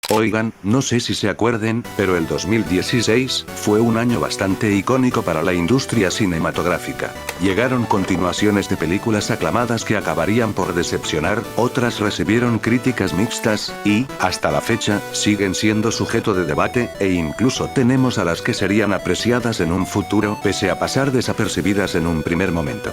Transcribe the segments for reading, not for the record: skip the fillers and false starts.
Oigan, no sé si se acuerden, pero el 2016 fue un año bastante icónico para la industria cinematográfica. Llegaron continuaciones de películas aclamadas que acabarían por decepcionar, otras recibieron críticas mixtas, y, hasta la fecha, siguen siendo sujeto de debate, e incluso tenemos a las que serían apreciadas en un futuro pese a pasar desapercibidas en un primer momento.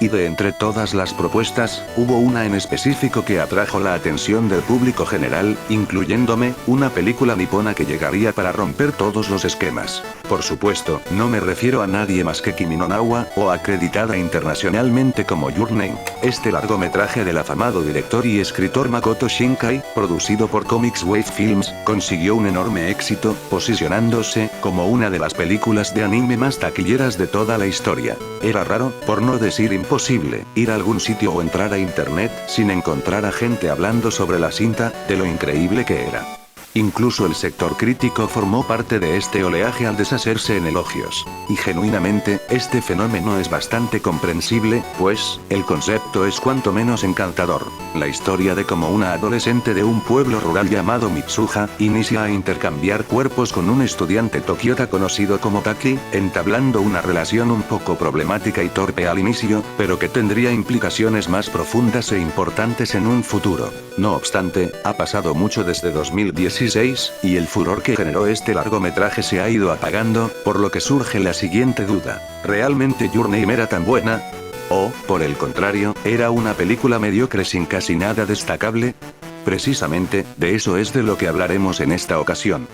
Y de entre todas las propuestas, hubo una en específico que atrajo la atención del público general, incluyéndome, una película nipona que llegaría para romper todos los esquemas. Por supuesto, no me refiero a nadie más que Kimi no Na wa, o acreditada internacionalmente como Your Name. Este largometraje del afamado director y escritor Makoto Shinkai, producido por Comics Wave Films, consiguió un enorme éxito, posicionándose como una de las películas de anime más taquilleras de toda la historia. Era raro, por no decir imposible, ir a algún sitio o entrar a internet sin encontrar a gente hablando sobre la cinta, de lo increíble que era. Incluso el sector crítico formó parte de este oleaje al deshacerse en elogios. Y genuinamente, este fenómeno es bastante comprensible, pues, el concepto es cuanto menos encantador. La historia de cómo una adolescente de un pueblo rural llamado Mitsuha, inicia a intercambiar cuerpos con un estudiante tokiota conocido como Taki, entablando una relación un poco problemática y torpe al inicio, pero que tendría implicaciones más profundas e importantes en un futuro. No obstante, ha pasado mucho desde 2016, y el furor que generó este largometraje se ha ido apagando, por lo que surge la siguiente duda: ¿realmente Your Name era tan buena? ¿O, por el contrario, era una película mediocre sin casi nada destacable? Precisamente, de eso es de lo que hablaremos en esta ocasión.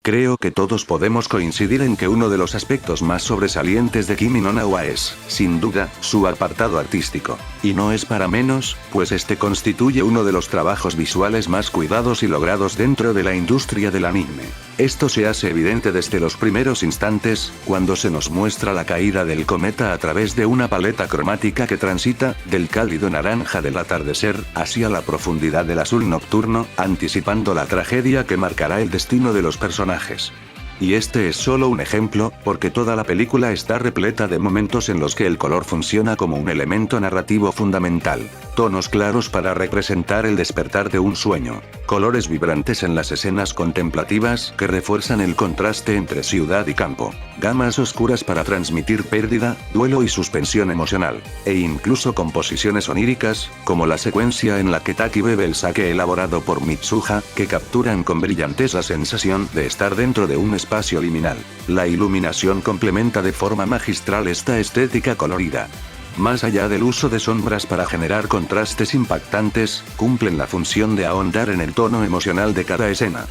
Creo que todos podemos coincidir en que uno de los aspectos más sobresalientes de Kimi no Na wa es, sin duda, su apartado artístico. Y no es para menos, pues este constituye uno de los trabajos visuales más cuidados y logrados dentro de la industria del anime. Esto se hace evidente desde los primeros instantes, cuando se nos muestra la caída del cometa a través de una paleta cromática que transita, del cálido naranja del atardecer, hacia la profundidad del azul nocturno, anticipando la tragedia que marcará el destino de los personajes. Y este es solo un ejemplo, porque toda la película está repleta de momentos en los que el color funciona como un elemento narrativo fundamental. Tonos claros para representar el despertar de un sueño. Colores vibrantes en las escenas contemplativas que refuerzan el contraste entre ciudad y campo. Gamas oscuras para transmitir pérdida, duelo y suspensión emocional. E incluso composiciones oníricas, como la secuencia en la que Taki bebe el sake elaborado por Mitsuha, que capturan con brillantez la sensación de estar dentro de un espacio liminal. La iluminación complementa de forma magistral esta estética colorida. Más allá del uso de sombras para generar contrastes impactantes, cumplen la función de ahondar en el tono emocional de cada escena.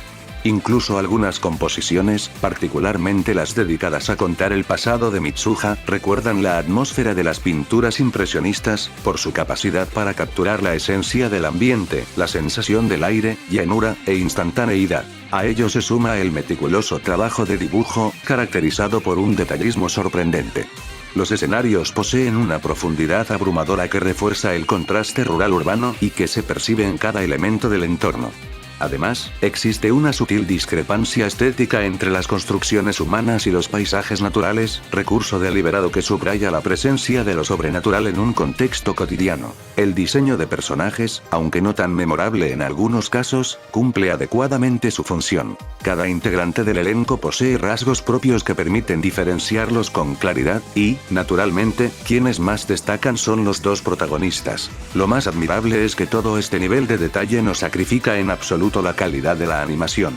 Incluso algunas composiciones, particularmente las dedicadas a contar el pasado de Mitsuha, recuerdan la atmósfera de las pinturas impresionistas, por su capacidad para capturar la esencia del ambiente, la sensación del aire, llanura, e instantaneidad. A ello se suma el meticuloso trabajo de dibujo, caracterizado por un detallismo sorprendente. Los escenarios poseen una profundidad abrumadora que refuerza el contraste rural-urbano y que se percibe en cada elemento del entorno. Además, existe una sutil discrepancia estética entre las construcciones humanas y los paisajes naturales, recurso deliberado que subraya la presencia de lo sobrenatural en un contexto cotidiano. El diseño de personajes, aunque no tan memorable en algunos casos, cumple adecuadamente su función. Cada integrante del elenco posee rasgos propios que permiten diferenciarlos con claridad, y, naturalmente, quienes más destacan son los dos protagonistas. Lo más admirable es que todo este nivel de detalle no sacrifica en absoluto la calidad de la animación.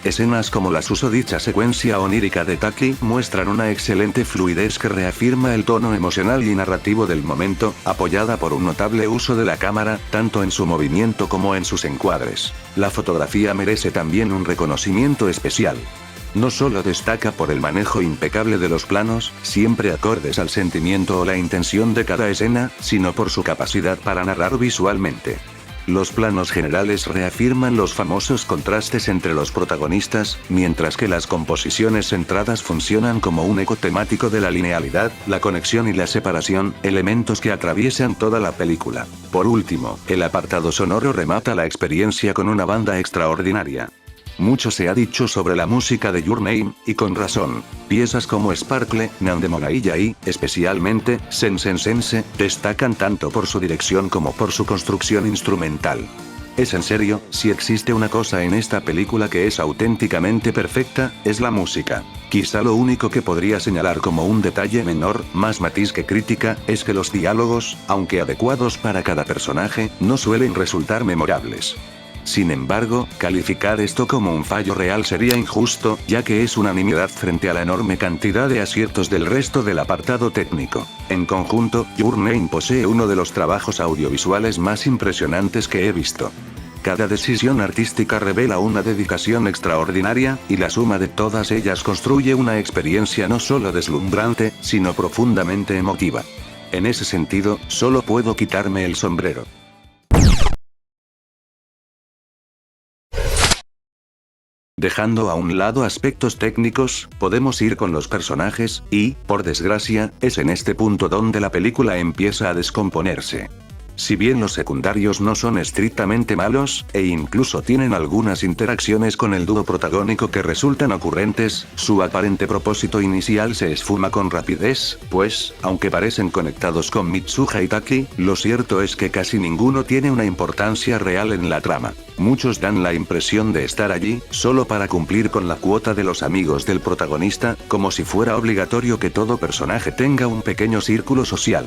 Escenas como la susodicha secuencia onírica de Taki muestran una excelente fluidez que reafirma el tono emocional y narrativo del momento, apoyada por un notable uso de la cámara, tanto en su movimiento como en sus encuadres. La fotografía merece también un reconocimiento especial. No solo destaca por el manejo impecable de los planos, siempre acordes al sentimiento o la intención de cada escena, sino por su capacidad para narrar visualmente. Los planos generales reafirman los famosos contrastes entre los protagonistas, mientras que las composiciones centradas funcionan como un eco temático de la linealidad, la conexión y la separación, elementos que atraviesan toda la película. Por último, el apartado sonoro remata la experiencia con una banda extraordinaria. Mucho se ha dicho sobre la música de Your Name, y con razón. Piezas como Sparkle, Nandemora y Yai, especialmente Sensen Sense, destacan tanto por su dirección como por su construcción instrumental. Es en serio, si existe una cosa en esta película que es auténticamente perfecta, es la música. Quizá lo único que podría señalar como un detalle menor, más matiz que crítica, es que los diálogos, aunque adecuados para cada personaje, no suelen resultar memorables. Sin embargo, calificar esto como un fallo real sería injusto, ya que es una nimiedad frente a la enorme cantidad de aciertos del resto del apartado técnico. En conjunto, Your Name posee uno de los trabajos audiovisuales más impresionantes que he visto. Cada decisión artística revela una dedicación extraordinaria, y la suma de todas ellas construye una experiencia no solo deslumbrante, sino profundamente emotiva. En ese sentido, solo puedo quitarme el sombrero. Dejando a un lado aspectos técnicos, podemos ir con los personajes, y, por desgracia, es en este punto donde la película empieza a descomponerse. Si bien los secundarios no son estrictamente malos, e incluso tienen algunas interacciones con el dúo protagónico que resultan ocurrentes, su aparente propósito inicial se esfuma con rapidez, pues, aunque parecen conectados con Mitsuha y Taki, lo cierto es que casi ninguno tiene una importancia real en la trama. Muchos dan la impresión de estar allí, solo para cumplir con la cuota de los amigos del protagonista, como si fuera obligatorio que todo personaje tenga un pequeño círculo social.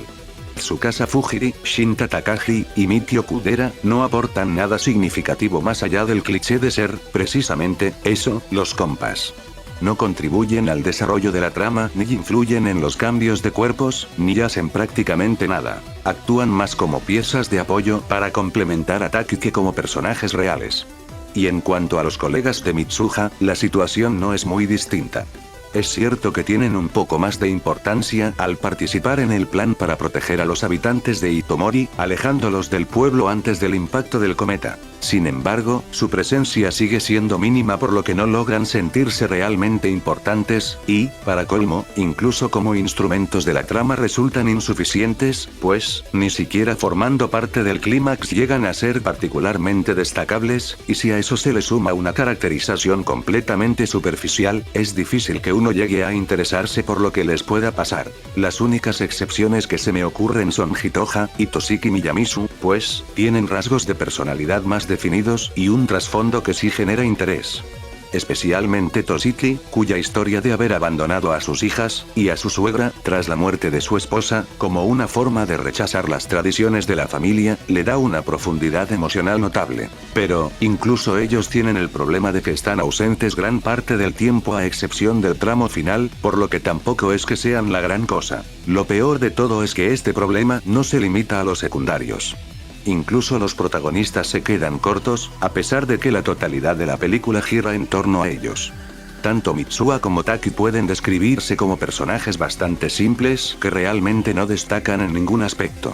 Tsukasa Fujiri, Shinta Takagi, y Mikio Kudera, no aportan nada significativo más allá del cliché de ser, precisamente, eso, los compas. No contribuyen al desarrollo de la trama, ni influyen en los cambios de cuerpos, ni hacen prácticamente nada. Actúan más como piezas de apoyo para complementar a Taki que como personajes reales. Y en cuanto a los colegas de Mitsuha, la situación no es muy distinta. Es cierto que tienen un poco más de importancia al participar en el plan para proteger a los habitantes de Itomori, alejándolos del pueblo antes del impacto del cometa. Sin embargo, su presencia sigue siendo mínima por lo que no logran sentirse realmente importantes, y, para colmo, incluso como instrumentos de la trama resultan insuficientes, pues, ni siquiera formando parte del clímax llegan a ser particularmente destacables, y si a eso se le suma una caracterización completamente superficial, es difícil que uno llegue a interesarse por lo que les pueda pasar. Las únicas excepciones que se me ocurren son Hitoha y Toshiki Miyamizu, pues, tienen rasgos de personalidad más definidos y un trasfondo que sí genera interés. Especialmente Toshiki, cuya historia de haber abandonado a sus hijas y a su suegra tras la muerte de su esposa, como una forma de rechazar las tradiciones de la familia, le da una profundidad emocional notable. Pero, incluso ellos tienen el problema de que están ausentes gran parte del tiempo a excepción del tramo final, por lo que tampoco es que sean la gran cosa. Lo peor de todo es que este problema no se limita a los secundarios. Incluso los protagonistas se quedan cortos, a pesar de que la totalidad de la película gira en torno a ellos. Tanto Mitsuha como Taki pueden describirse como personajes bastante simples que realmente no destacan en ningún aspecto.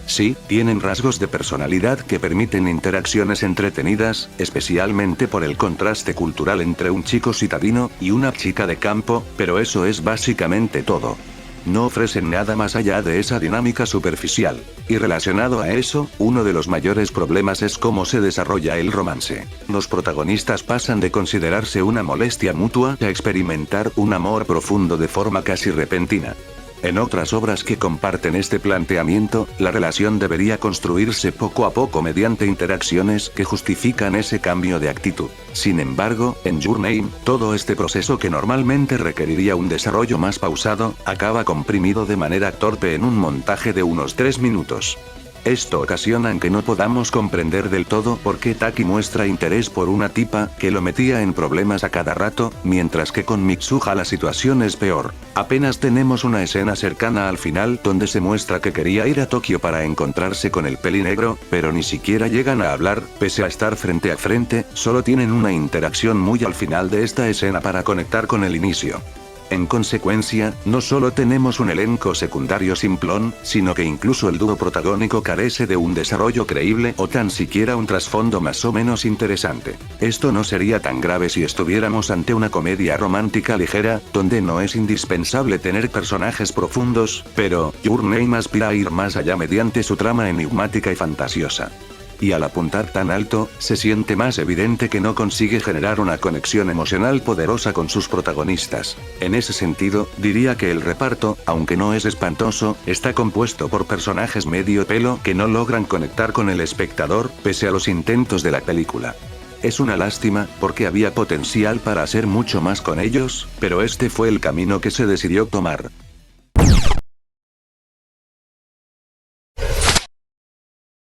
Sí, tienen rasgos de personalidad que permiten interacciones entretenidas, especialmente por el contraste cultural entre un chico citadino y una chica de campo, pero eso es básicamente todo. No ofrecen nada más allá de esa dinámica superficial. Y relacionado a eso, uno de los mayores problemas es cómo se desarrolla el romance. Los protagonistas pasan de considerarse una molestia mutua a experimentar un amor profundo de forma casi repentina. En otras obras que comparten este planteamiento, la relación debería construirse poco a poco mediante interacciones que justifican ese cambio de actitud. Sin embargo, en Your Name, todo este proceso que normalmente requeriría un desarrollo más pausado, acaba comprimido de manera torpe en un montaje de unos 3 minutos. Esto ocasiona que no podamos comprender del todo por qué Taki muestra interés por una tipa que lo metía en problemas a cada rato, mientras que con Mitsuha la situación es peor. Apenas tenemos una escena cercana al final donde se muestra que quería ir a Tokio para encontrarse con el pelinegro, pero ni siquiera llegan a hablar, pese a estar frente a frente, solo tienen una interacción muy al final de esta escena para conectar con el inicio. En consecuencia, no solo tenemos un elenco secundario simplón, sino que incluso el dúo protagónico carece de un desarrollo creíble o tan siquiera un trasfondo más o menos interesante. Esto no sería tan grave si estuviéramos ante una comedia romántica ligera, donde no es indispensable tener personajes profundos, pero Your Name aspira a ir más allá mediante su trama enigmática y fantasiosa. y al apuntar tan alto, se siente más evidente que no consigue generar una conexión emocional poderosa con sus protagonistas. En ese sentido, diría que el reparto, aunque no es espantoso, está compuesto por personajes medio pelo que no logran conectar con el espectador, pese a los intentos de la película. Es una lástima, porque había potencial para hacer mucho más con ellos, pero este fue el camino que se decidió tomar.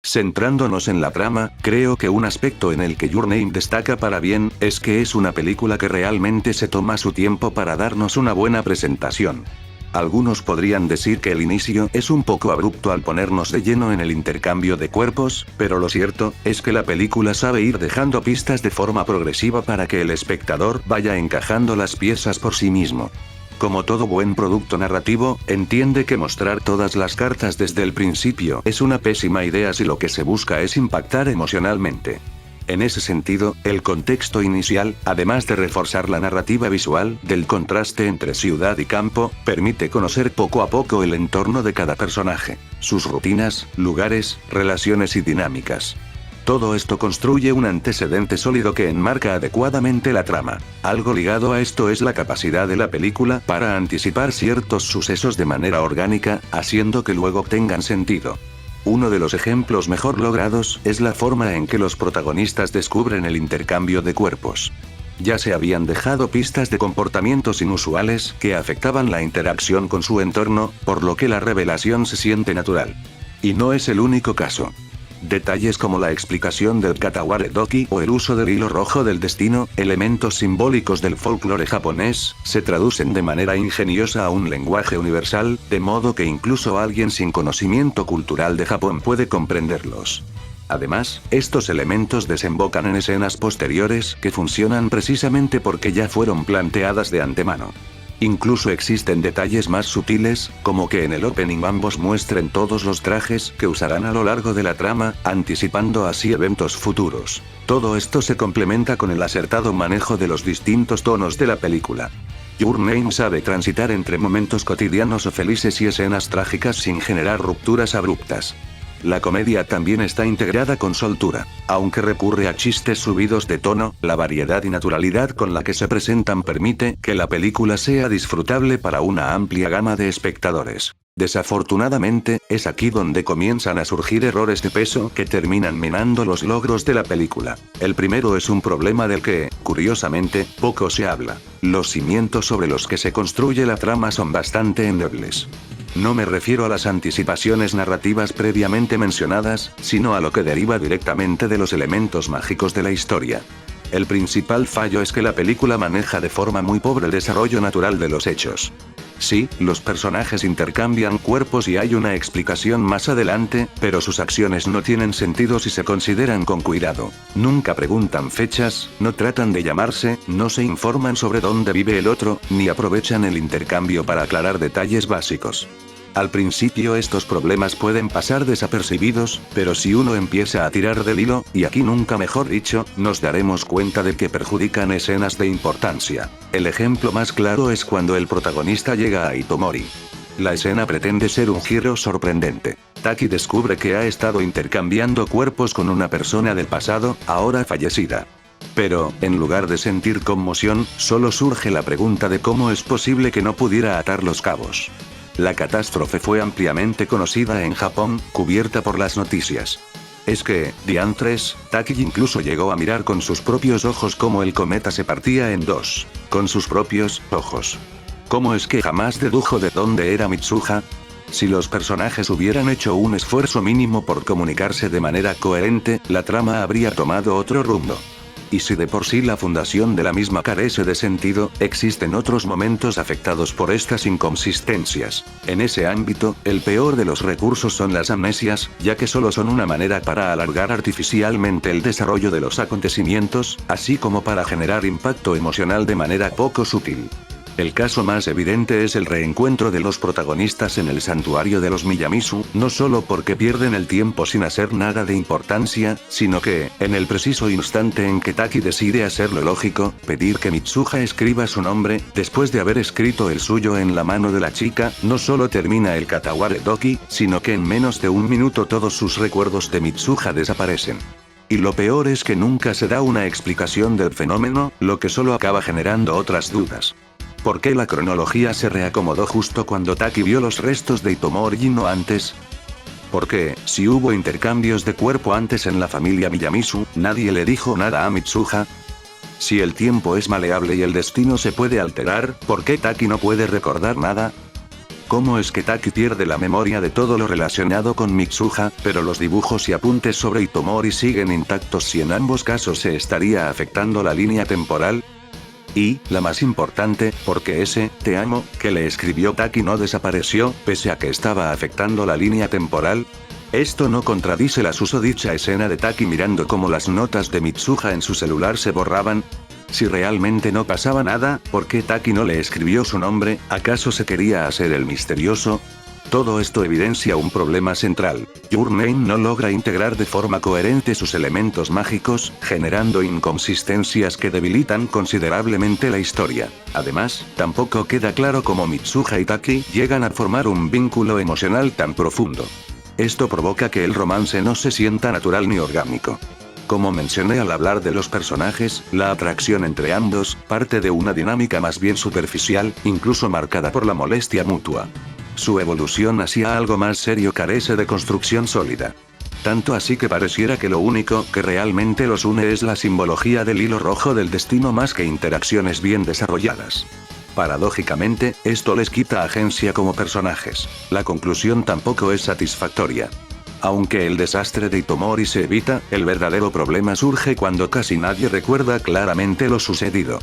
Centrándonos en la trama, creo que un aspecto en el que Your Name destaca para bien, es que es una película que realmente se toma su tiempo para darnos una buena presentación. Algunos podrían decir que el inicio es un poco abrupto al ponernos de lleno en el intercambio de cuerpos, pero lo cierto es que la película sabe ir dejando pistas de forma progresiva para que el espectador vaya encajando las piezas por sí mismo. Como todo buen producto narrativo, entiende que mostrar todas las cartas desde el principio es una pésima idea si lo que se busca es impactar emocionalmente. En ese sentido, el contexto inicial, además de reforzar la narrativa visual del contraste entre ciudad y campo, permite conocer poco a poco el entorno de cada personaje, sus rutinas, lugares, relaciones y dinámicas. Todo esto construye un antecedente sólido que enmarca adecuadamente la trama. Algo ligado a esto es la capacidad de la película para anticipar ciertos sucesos de manera orgánica, haciendo que luego tengan sentido. Uno de los ejemplos mejor logrados es la forma en que los protagonistas descubren el intercambio de cuerpos. Ya se habían dejado pistas de comportamientos inusuales que afectaban la interacción con su entorno, por lo que la revelación se siente natural. Y no es el único caso. Detalles como la explicación del Kataware Doki o el uso del hilo rojo del destino, elementos simbólicos del folclore japonés, se traducen de manera ingeniosa a un lenguaje universal, de modo que incluso alguien sin conocimiento cultural de Japón puede comprenderlos. Además, estos elementos desembocan en escenas posteriores que funcionan precisamente porque ya fueron planteadas de antemano. Incluso existen detalles más sutiles, como que en el opening ambos muestren todos los trajes que usarán a lo largo de la trama, anticipando así eventos futuros. Todo esto se complementa con el acertado manejo de los distintos tonos de la película. Your Name sabe transitar entre momentos cotidianos o felices y escenas trágicas sin generar rupturas abruptas. La comedia también está integrada con soltura. Aunque recurre a chistes subidos de tono, la variedad y naturalidad con la que se presentan permite que la película sea disfrutable para una amplia gama de espectadores. Desafortunadamente, es aquí donde comienzan a surgir errores de peso que terminan minando los logros de la película. El primero es un problema del que, curiosamente, poco se habla. Los cimientos sobre los que se construye la trama son bastante endebles. No me refiero a las anticipaciones narrativas previamente mencionadas, sino a lo que deriva directamente de los elementos mágicos de la historia. El principal fallo es que la película maneja de forma muy pobre el desarrollo natural de los hechos. Sí, los personajes intercambian cuerpos y hay una explicación más adelante, pero sus acciones no tienen sentido si se consideran con cuidado. Nunca preguntan fechas, no tratan de llamarse, no se informan sobre dónde vive el otro, ni aprovechan el intercambio para aclarar detalles básicos. Al principio estos problemas pueden pasar desapercibidos, pero si uno empieza a tirar del hilo, y aquí nunca mejor dicho, nos daremos cuenta de que perjudican escenas de importancia. El ejemplo más claro es cuando el protagonista llega a Itomori. La escena pretende ser un giro sorprendente. Taki descubre que ha estado intercambiando cuerpos con una persona del pasado, ahora fallecida. Pero, en lugar de sentir conmoción, solo surge la pregunta de cómo es posible que no pudiera atar los cabos. La catástrofe fue ampliamente conocida en Japón, cubierta por las noticias. Es que, diantres, Taki incluso llegó a mirar con sus propios ojos cómo el cometa se partía en dos. Con sus propios ojos. ¿Cómo es que jamás dedujo de dónde era Mitsuha? Si los personajes hubieran hecho un esfuerzo mínimo por comunicarse de manera coherente, la trama habría tomado otro rumbo. Y si de por sí la fundación de la misma carece de sentido, existen otros momentos afectados por estas inconsistencias. En ese ámbito, el peor de los recursos son las amnesias, ya que solo son una manera para alargar artificialmente el desarrollo de los acontecimientos, así como para generar impacto emocional de manera poco sutil. El caso más evidente es el reencuentro de los protagonistas en el santuario de los Miyamizu, no solo porque pierden el tiempo sin hacer nada de importancia, sino que, en el preciso instante en que Taki decide hacer lo lógico, pedir que Mitsuha escriba su nombre, después de haber escrito el suyo en la mano de la chica, no solo termina el Kataware Doki, sino que en menos de un minuto todos sus recuerdos de Mitsuha desaparecen. Y lo peor es que nunca se da una explicación del fenómeno, lo que solo acaba generando otras dudas. ¿Por qué la cronología se reacomodó justo cuando Taki vio los restos de Itomori no antes? ¿Por qué, si hubo intercambios de cuerpo antes en la familia Miyamizu, nadie le dijo nada a Mitsuha? Si el tiempo es maleable y el destino se puede alterar, ¿por qué Taki no puede recordar nada? ¿Cómo es que Taki pierde la memoria de todo lo relacionado con Mitsuha, pero los dibujos y apuntes sobre Itomori siguen intactos si en ambos casos se estaría afectando la línea temporal? Y, la más importante, porque ese "te amo" que le escribió Taki no desapareció, pese a que estaba afectando la línea temporal. ¿Esto no contradice la susodicha escena de Taki mirando cómo las notas de Mitsuha en su celular se borraban? Si realmente no pasaba nada, ¿por qué Taki no le escribió su nombre? ¿Acaso se quería hacer el misterioso? Todo esto evidencia un problema central. Your Name no logra integrar de forma coherente sus elementos mágicos, generando inconsistencias que debilitan considerablemente la historia. Además, tampoco queda claro cómo Mitsuha y Taki llegan a formar un vínculo emocional tan profundo. Esto provoca que el romance no se sienta natural ni orgánico. Como mencioné al hablar de los personajes, la atracción entre ambos parte de una dinámica más bien superficial, incluso marcada por la molestia mutua. Su evolución hacia algo más serio carece de construcción sólida. Tanto así que pareciera que lo único que realmente los une es la simbología del hilo rojo del destino más que interacciones bien desarrolladas. Paradójicamente, esto les quita agencia como personajes. La conclusión tampoco es satisfactoria. Aunque el desastre de Itomori se evita, el verdadero problema surge cuando casi nadie recuerda claramente lo sucedido.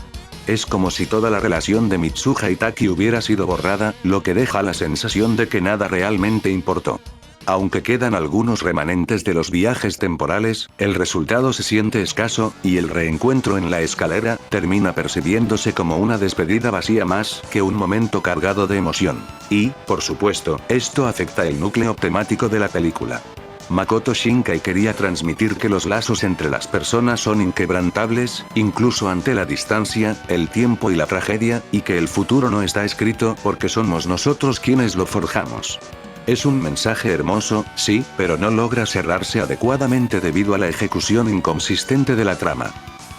Es como si toda la relación de Mitsuha y Taki hubiera sido borrada, lo que deja la sensación de que nada realmente importó. Aunque quedan algunos remanentes de los viajes temporales, el resultado se siente escaso, y el reencuentro en la escalera termina percibiéndose como una despedida vacía más que un momento cargado de emoción. Y, por supuesto, esto afecta el núcleo temático de la película. Makoto Shinkai quería transmitir que los lazos entre las personas son inquebrantables, incluso ante la distancia, el tiempo y la tragedia, y que el futuro no está escrito porque somos nosotros quienes lo forjamos. Es un mensaje hermoso, sí, pero no logra cerrarse adecuadamente debido a la ejecución inconsistente de la trama.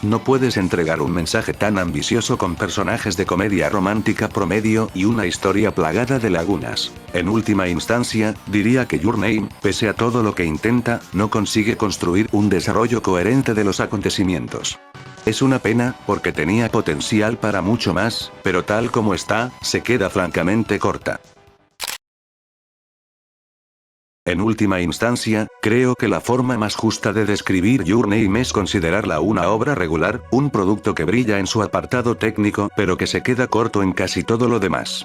No puedes entregar un mensaje tan ambicioso con personajes de comedia romántica promedio y una historia plagada de lagunas. En última instancia, diría que Your Name, pese a todo lo que intenta, no consigue construir un desarrollo coherente de los acontecimientos. Es una pena, porque tenía potencial para mucho más, pero tal como está, se queda francamente corta. En última instancia, creo que la forma más justa de describir Your Name es considerarla una obra regular, un producto que brilla en su apartado técnico, pero que se queda corto en casi todo lo demás.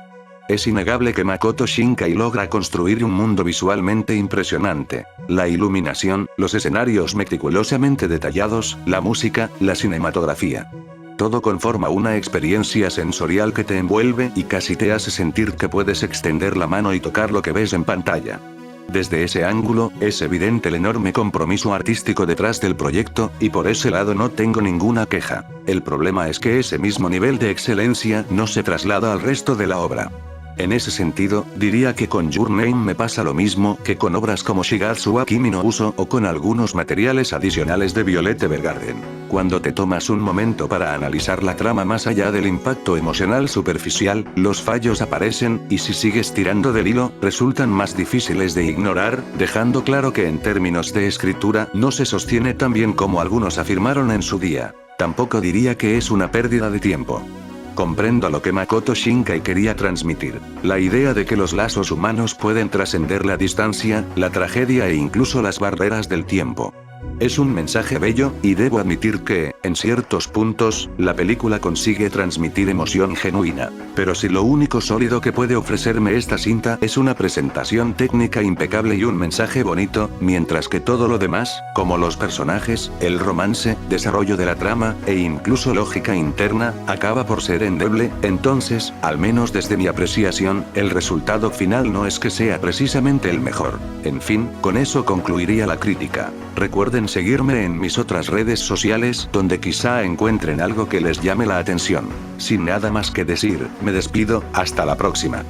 Es innegable que Makoto Shinkai logra construir un mundo visualmente impresionante. La iluminación, los escenarios meticulosamente detallados, la música, la cinematografía. Todo conforma una experiencia sensorial que te envuelve y casi te hace sentir que puedes extender la mano y tocar lo que ves en pantalla. Desde ese ángulo, es evidente el enorme compromiso artístico detrás del proyecto, y por ese lado no tengo ninguna queja. El problema es que ese mismo nivel de excelencia no se traslada al resto de la obra. En ese sentido, diría que con Your Name me pasa lo mismo que con obras como Shigatsu wa Kimi no Uso o con algunos materiales adicionales de Violet Evergarden. Cuando te tomas un momento para analizar la trama más allá del impacto emocional superficial, los fallos aparecen, y si sigues tirando del hilo, resultan más difíciles de ignorar, dejando claro que en términos de escritura no se sostiene tan bien como algunos afirmaron en su día. Tampoco diría que es una pérdida de tiempo. Comprendo lo que Makoto Shinkai quería transmitir. La idea de que los lazos humanos pueden trascender la distancia, la tragedia e incluso las barreras del tiempo. Es un mensaje bello, y debo admitir que, En ciertos puntos, la película consigue transmitir emoción genuina. Pero si lo único sólido que puede ofrecerme esta cinta es una presentación técnica impecable y un mensaje bonito, mientras que todo lo demás, como los personajes, el romance, desarrollo de la trama, e incluso lógica interna, acaba por ser endeble, entonces, al menos desde mi apreciación, el resultado final no es que sea precisamente el mejor. En fin, con eso concluiría la crítica. Recuerden seguirme en mis otras redes sociales, donde quizá encuentren algo que les llame la atención. Sin nada más que decir, me despido, hasta la próxima.